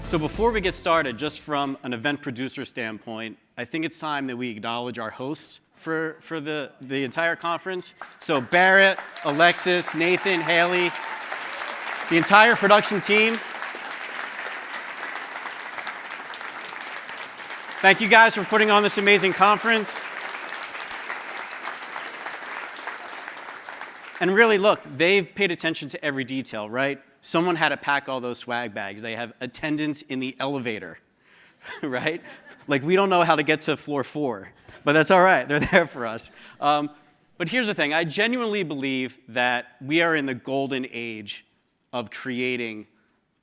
So before we get started, just from an event producer standpoint, I think it's time that we acknowledge our hosts for the entire conference. So Barrett, Alexis, Nathan, Haley, the entire production team. Thank you guys for putting on this amazing conference. And really, look, they've paid attention to every detail, right? Someone had to pack all those swag bags. They have attendants in the elevator, right? Like, we don't know how to get to floor 4, but that's all right. They're there for us. But here's the thing. I genuinely believe that we are in the golden age of creating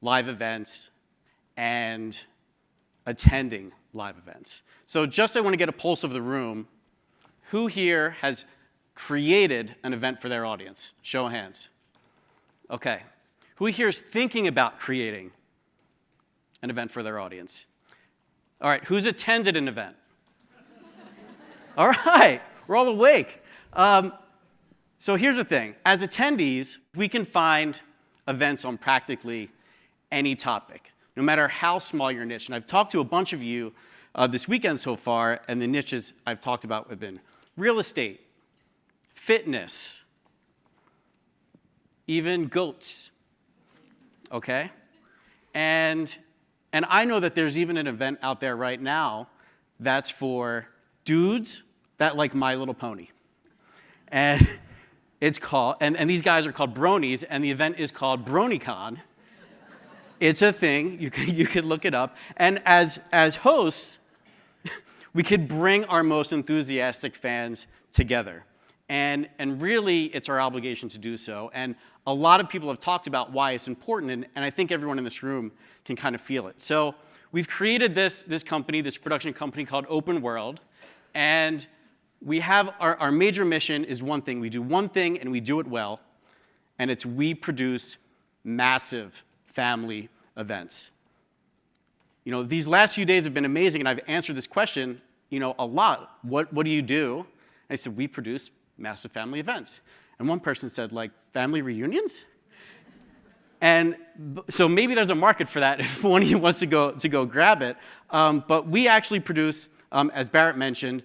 live events and attending live events. So just I want to get a pulse of the room. Who here has created an event for their audience? Show of hands. Okay. Who here is thinking about creating an event for their audience? All right, who's attended an event? All right, we're all awake. So here's the thing. As attendees, we can find events on practically any topic, no matter how small your niche. And I've talked to a bunch of you this weekend so far, and the niches I've talked about have been real estate, fitness, even goats. Okay? And I know that there's even an event out there right now that's for dudes that like My Little Pony. And it's called, and these guys are called bronies, and the event is called BronyCon. It's a thing, you could look it up. And as hosts, we could bring our most enthusiastic fans together. And really, it's our obligation to do so. And a lot of people have talked about why it's important, and I think everyone in this room can kind of feel it. So we've created this company, this production company called Open World, and we have our major mission is one thing. We do one thing, and we do it well, and it's we produce massive family events. You know, these last few days have been amazing, and I've answered this question, you know, a lot. What do you do? I said, we produce massive family events. And one person said, like, family reunions? And so maybe there's a market for that if one of you wants to go grab it. But we actually produce, as Barrett mentioned,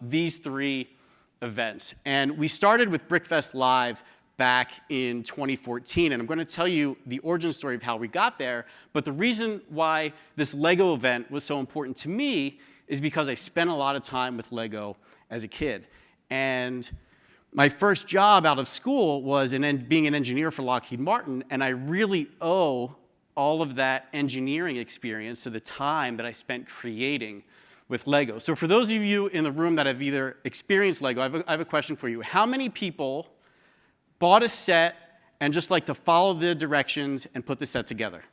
these 3 events. And we started with BrickFest Live back in 2014. And I'm going to tell you the origin story of how we got there. But the reason why this Lego event was so important to me is because I spent a lot of time with Lego as a kid. And my first job out of school was being an engineer for Lockheed Martin, and I really owe all of that engineering experience to the time that I spent creating with Lego. So for those of you in the room that have either experienced Lego, I have a question for you. How many people bought a set and just like to follow the directions and put the set together?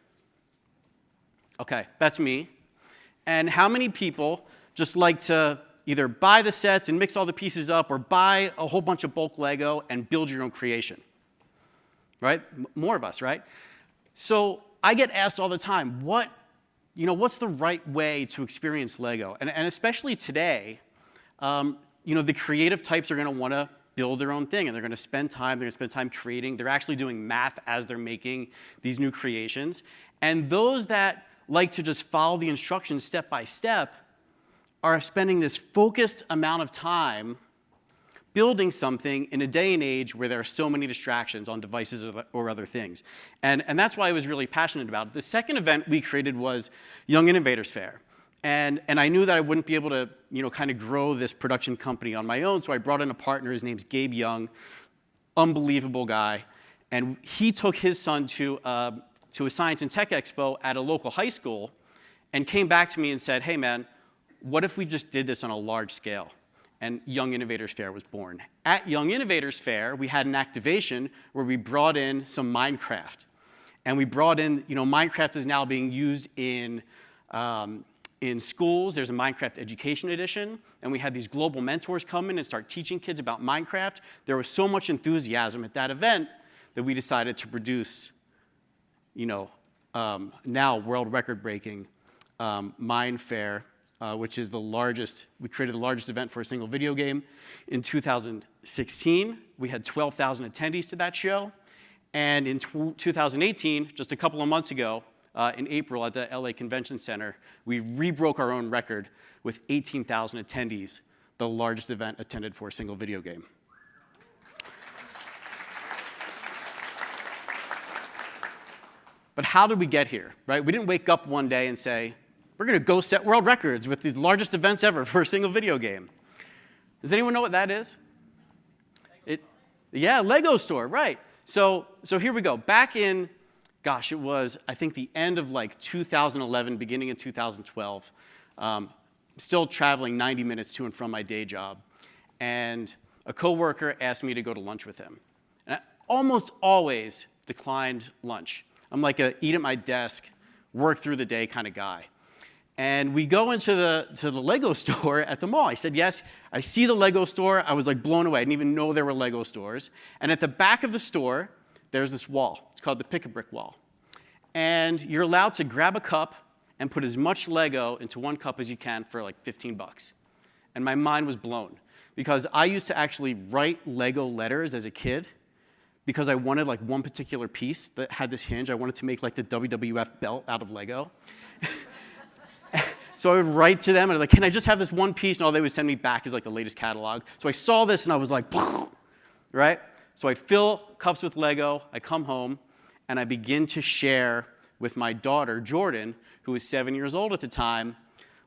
Okay, that's me. And how many people just like to either buy the sets and mix all the pieces up or buy a whole bunch of bulk Lego and build your own creation? Right? More of us, right? So I get asked all the time, what's the right way to experience Lego? And especially today, the creative types are going to want to build their own thing, and they're going to spend time creating. They're actually doing math as they're making these new creations. And those that like to just follow the instructions step by step are spending this focused amount of time building something in a day and age where there are so many distractions on devices or other things. And that's why I was really passionate about it. The second event we created was Young Innovators Fair. And I knew that I wouldn't be able to, kind of grow this production company on my own, so I brought in a partner. His name's Gabe Young, unbelievable guy. And he took his son to a science and tech expo at a local high school and came back to me and said, hey, man, what if we just did this on a large scale? And Young Innovators Fair was born. At Young Innovators Fair, we had an activation where we brought in some Minecraft. And we brought in, Minecraft is now being used in schools. There's a Minecraft Education Edition. And we had these global mentors come in and start teaching kids about Minecraft. There was so much enthusiasm at that event that we decided to produce, now world record-breaking Mine Fair, which is we created the largest event for a single video game in 2016. We had 12,000 attendees to that show. And in 2018, just a couple of months ago, in April at the LA Convention Center, we rebroke our own record with 18,000 attendees, the largest event attended for a single video game. But how did we get here, right? We didn't wake up one day and say, we're going to go set world records with the largest events ever for a single video game. Does anyone know what that is? Yeah, Lego store, right. So here we go. Back in, gosh, it was, I think, the end of like 2011, beginning of 2012. Still traveling 90 minutes to and from my day job. And a coworker asked me to go to lunch with him. And I almost always declined lunch. I'm like a eat at my desk, work through the day kind of guy. And we go into the Lego store at the mall. I said, yes, I see the Lego store. I was like blown away. I didn't even know there were Lego stores. And at the back of the store, there's this wall. It's called the Pick-a-Brick wall. And you're allowed to grab a cup and put as much Lego into one cup as you can for like 15 bucks. And my mind was blown because I used to actually write Lego letters as a kid because I wanted like one particular piece that had this hinge. I wanted to make like the WWF belt out of Lego. So I would write to them and I'm like, can I just have this one piece? And all they would send me back is like the latest catalog. So I saw this and I was like, right? So I fill cups with Lego, I come home, and I begin to share with my daughter, Jordan, who was 7 years old at the time,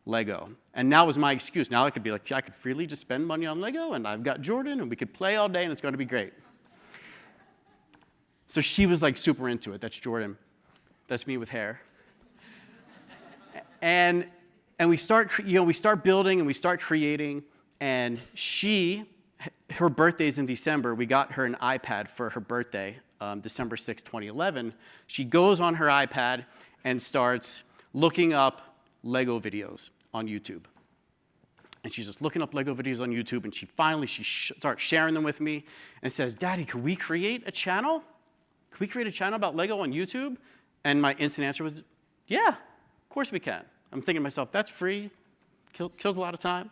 Lego. And now was my excuse. Now I could be like, I could freely just spend money on Lego, and I've got Jordan, and we could play all day, and it's going to be great. So she was like super into it. That's Jordan. That's me with hair. And we start building and we start creating. And her birthday's in December. We got her an iPad for her birthday, December 6, 2011. She goes on her iPad and starts looking up Lego videos on YouTube. And she's just looking up Lego videos on YouTube, and she starts sharing them with me and says, Daddy, could we create a channel? Could we create a channel about Lego on YouTube? And my instant answer was, yeah, of course we can. I'm thinking to myself, that's free, kills a lot of time.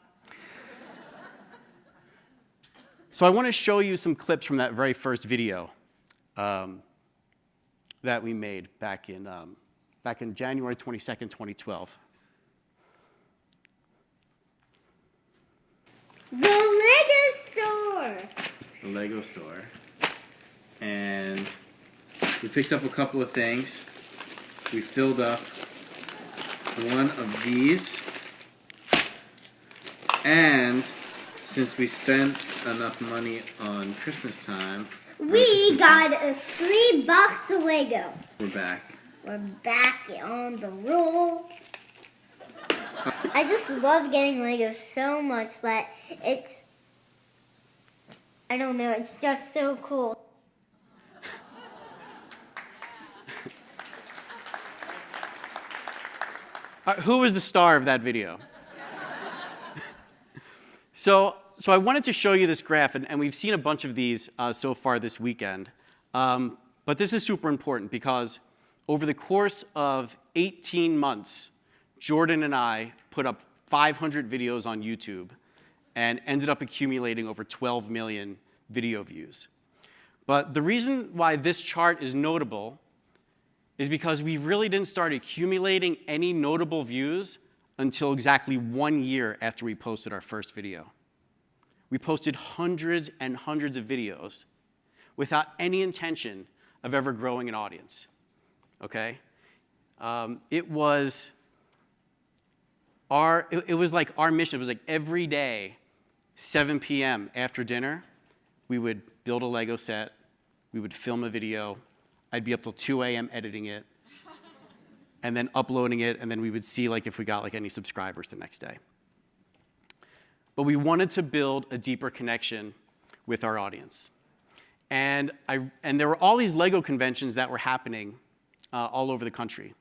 So I want to show you some clips from that very first video that we made back in January 22nd, 2012. The Lego store. The Lego store. And we picked up a couple of things. We filled up one of these. And since we spent enough money on Christmas time, we got a free box of Lego. We're back. We're back on the roll. I just love getting Lego so much that I don't know, it's just so cool. Who was the star of that video? So I wanted to show you this graph, and we've seen a bunch of these so far this weekend. But this is super important because over the course of 18 months, Jordan and I put up 500 videos on YouTube and ended up accumulating over 12 million video views. But the reason why this chart is notable is because we really didn't start accumulating any notable views until exactly 1 year after we posted our first video. We posted hundreds and hundreds of videos without any intention of ever growing an audience, okay? It was like our mission. It was like every day, 7 p.m. after dinner, we would build a Lego set, we would film a video, I'd be up till 2 a.m. editing it, and then uploading it, and then we would see like if we got like any subscribers the next day. But we wanted to build a deeper connection with our audience. And there were all these Lego conventions that were happening all over the country.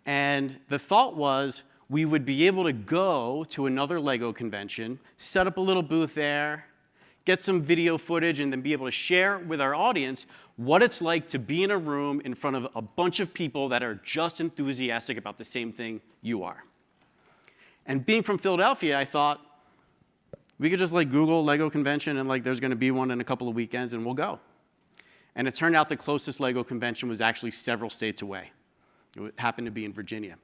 And the thought was we would be able to go to another Lego convention, set up a little booth there, get some video footage, and then be able to share with our audience what it's like to be in a room in front of a bunch of people that are just enthusiastic about the same thing you are. And being from Philadelphia, I thought we could just like Google Lego convention and like there's going to be one in a couple of weekends and we'll go. And it turned out the closest Lego convention was actually several states away. It happened to be in Virginia.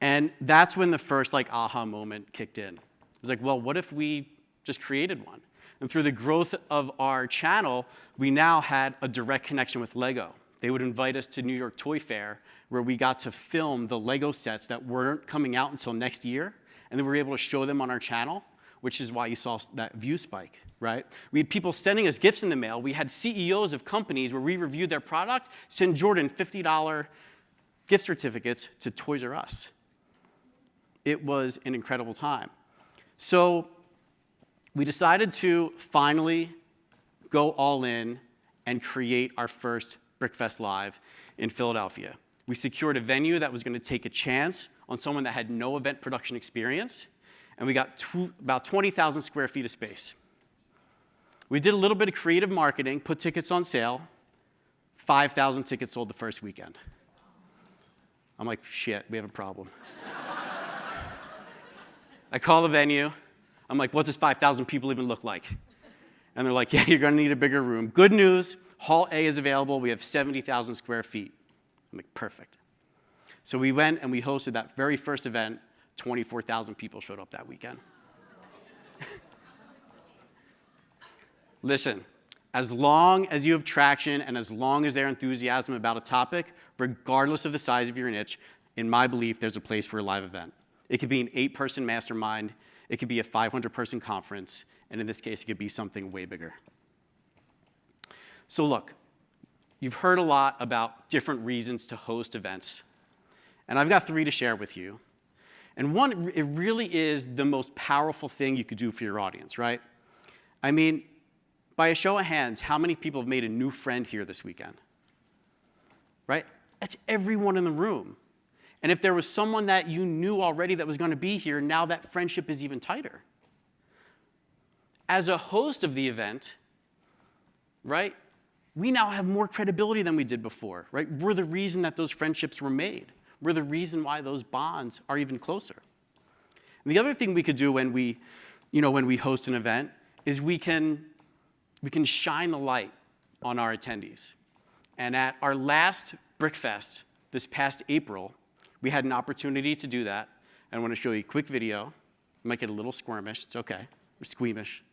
And that's when the first like aha moment kicked in. It was like, well, what if we just created one? And through the growth of our channel, we now had a direct connection with Lego. They would invite us to New York Toy Fair, where we got to film the Lego sets that weren't coming out until next year, and then we were able to show them on our channel, which is why you saw that view spike, right? We had people sending us gifts in the mail. We had CEOs of companies where we reviewed their product, send Jordan $50 gift certificates to Toys R Us. It was an incredible time. So we decided to finally go all in and create our first BrickFest Live in Philadelphia. We secured a venue that was going to take a chance on someone that had no event production experience, and we got about 20,000 square feet of space. We did a little bit of creative marketing, put tickets on sale, 5,000 tickets sold the first weekend. I'm like, shit, we have a problem. I call the venue. I'm like, what does 5,000 people even look like? And they're like, yeah, you're going to need a bigger room. Good news, Hall A is available. We have 70,000 square feet. I'm like, perfect. So we went and we hosted that very first event. 24,000 people showed up that weekend. Listen, as long as you have traction and as long as there's enthusiasm about a topic, regardless of the size of your niche, in my belief, there's a place for a live event. It could be an 8-person mastermind. It could be a 500-person conference. And in this case, it could be something way bigger. So look, you've heard a lot about different reasons to host events. And I've got 3 to share with you. And one, it really is the most powerful thing you could do for your audience, right? I mean, by a show of hands, how many people have made a new friend here this weekend? Right? That's everyone in the room. And if there was someone that you knew already that was going to be here, now that friendship is even tighter. As a host of the event, right, we now have more credibility than we did before, right? We're the reason that those friendships were made. We're the reason why those bonds are even closer. And the other thing we could do when we host an event is we can shine the light on our attendees. And at our last BrickFest this past April, we had an opportunity to do that. And I want to show you a quick video. You might get a little squirmish. It's okay. Or squeamish.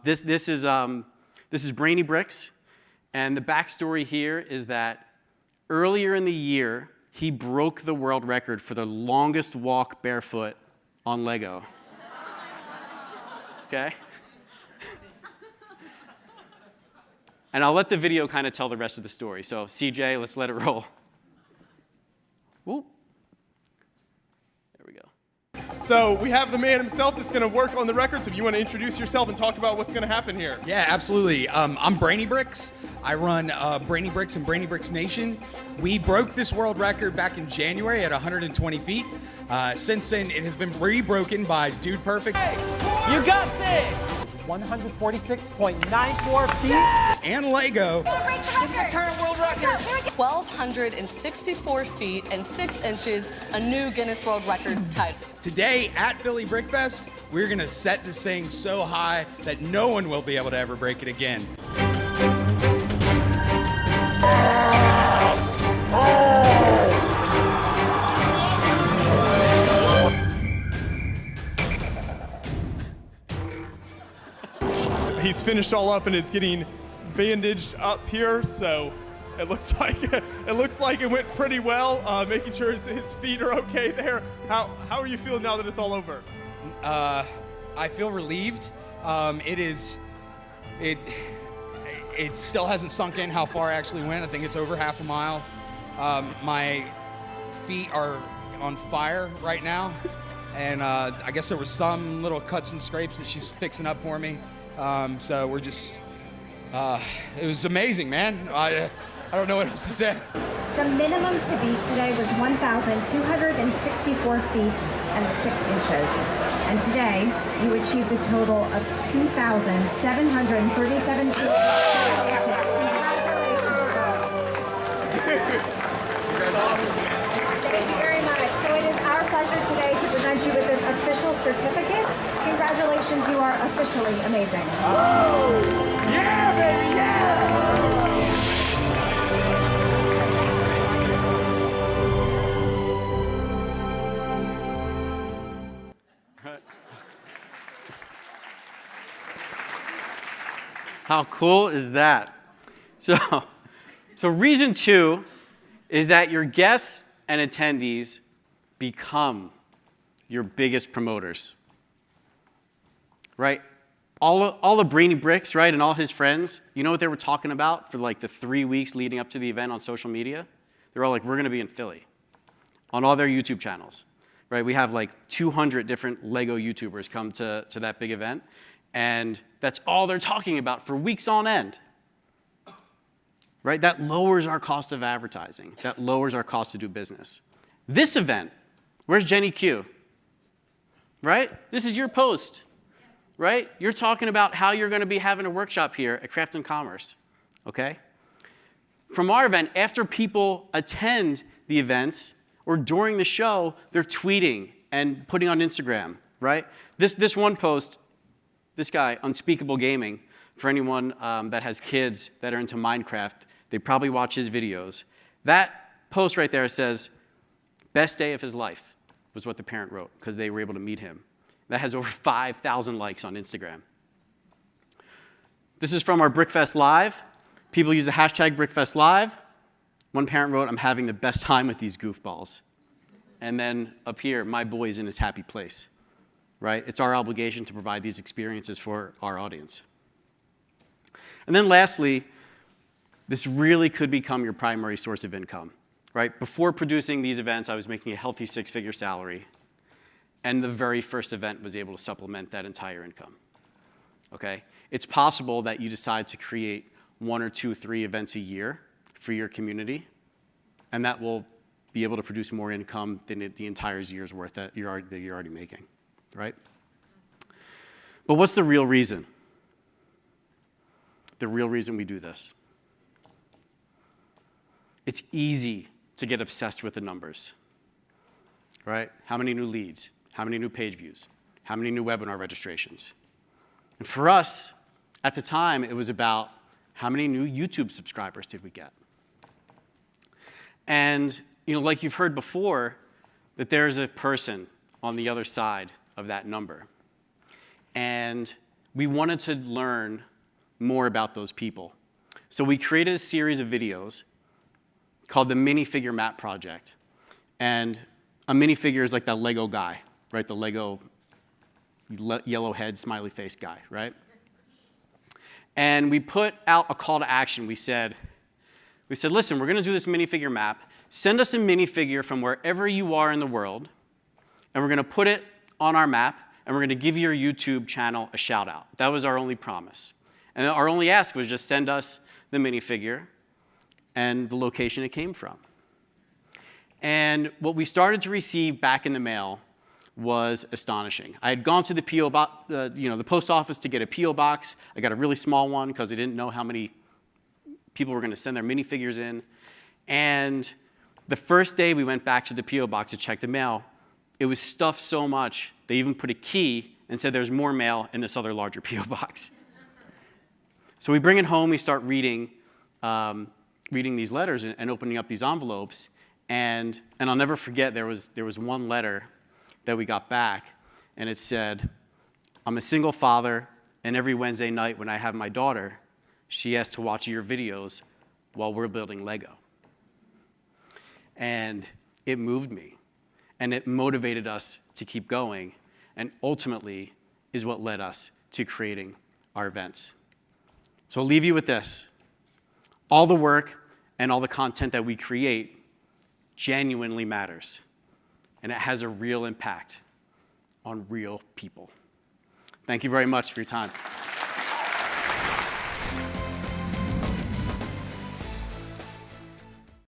This is Brainy Bricks. And the backstory here is that earlier in the year, he broke the world record for the longest walk barefoot on Lego. Okay? And I'll let the video kind of tell the rest of the story. So CJ, let's let it roll. Whoop. There we go. So we have the man himself that's going to work on the record. So if you want to introduce yourself and talk about what's going to happen here. Yeah, absolutely. I'm Brainy Bricks. I run Brainy Bricks and Brainy Bricks Nation. We broke this world record back in January at 120 feet. Since then, it has been re-broken by Dude Perfect. Hey, you got this! 146.94 feet. And Lego. This is the current world record. 1,264 feet and 6 inches, a new Guinness World Records title. Today at Philly BrickFest, we're going to set this thing so high that no one will be able to ever break it again. He's finished all up and is getting bandaged up here, so it looks like it went pretty well. Making sure his feet are okay there. How are you feeling now that it's all over? I feel relieved. It still hasn't sunk in how far I actually went. I think it's over half a mile. My feet are on fire right now, and I guess there were some little cuts and scrapes that she's fixing up for me. So we're just, it was amazing, man. I don't know what else to say. The minimum to beat today was 1,264 feet and 6 inches. And today, you achieved a total of 2,737 feet. Thank you very much. So it is our pleasure today to present you with this official certificate. Congratulations, you are officially amazing. Oh! Yeah, baby, yeah! How cool is that? So reason 2 is that your guests and attendees become your biggest promoters, right? All of Brainy Bricks, right, and all his friends, you know what they were talking about for like the 3 weeks leading up to the event on social media? They were all like, we're going to be in Philly on all their YouTube channels, right? We have like 200 different Lego YouTubers come to that big event, and that's all they're talking about for weeks on end, right? That lowers our cost of advertising. That lowers our cost to do business. This event, where's Jenny Q? Right? This is your post. Right? You're talking about how you're going to be having a workshop here at Craft and Commerce, okay? From our event, after people attend the events or during the show, they're tweeting and putting on Instagram, right? This one post, this guy, Unspeakable Gaming, for anyone that has kids that are into Minecraft, they probably watch his videos. That post right there says, best day of his life was what the parent wrote because they were able to meet him. That has over 5,000 likes on Instagram. This is from our BrickFest Live. People use the hashtag BrickFest Live. One parent wrote, I'm having the best time with these goofballs. And then up here, my boy's in his happy place, right? It's our obligation to provide these experiences for our audience. And then lastly, this really could become your primary source of income, right? Before producing these events, I was making a healthy 6-figure salary. And the very first event was able to supplement that entire income, okay? It's possible that you decide to create 1 or 2, 3 events a year for your community, and that will be able to produce more income than the entire year's worth that you're already making, right? But what's the real reason? The real reason we do this. It's easy to get obsessed with the numbers, right? How many new leads? How many new page views? How many new webinar registrations? And for us, at the time, it was about how many new YouTube subscribers did we get? And like you've heard before, that there's a person on the other side of that number. And we wanted to learn more about those people. So we created a series of videos called the Minifigure Map Project. And a minifigure is like that Lego guy, right? The Lego yellow head, smiley face guy, right? And we put out a call to action. We said, listen, we're going to do this minifigure map. Send us a minifigure from wherever you are in the world, and we're going to put it on our map, and we're going to give your YouTube channel a shout out. That was our only promise. And our only ask was just send us the minifigure and the location it came from. And what we started to receive back in the mail was astonishing. I had gone to the PO box, the post office to get a PO box. I got a really small one because I didn't know how many people were going to send their minifigures in. And the first day we went back to the PO box to check the mail, it was stuffed so much they even put a key and said there's more mail in this other larger PO box. So we bring it home, we start reading these letters and opening up these envelopes, and I'll never forget there was one letter that we got back, and it said, I'm a single father, and every Wednesday night when I have my daughter, she has to watch your videos while we're building Lego. And it moved me, and it motivated us to keep going, and ultimately is what led us to creating our events. So I'll leave you with this. All the work and all the content that we create genuinely matters, and it has a real impact on real people. Thank you very much for your time.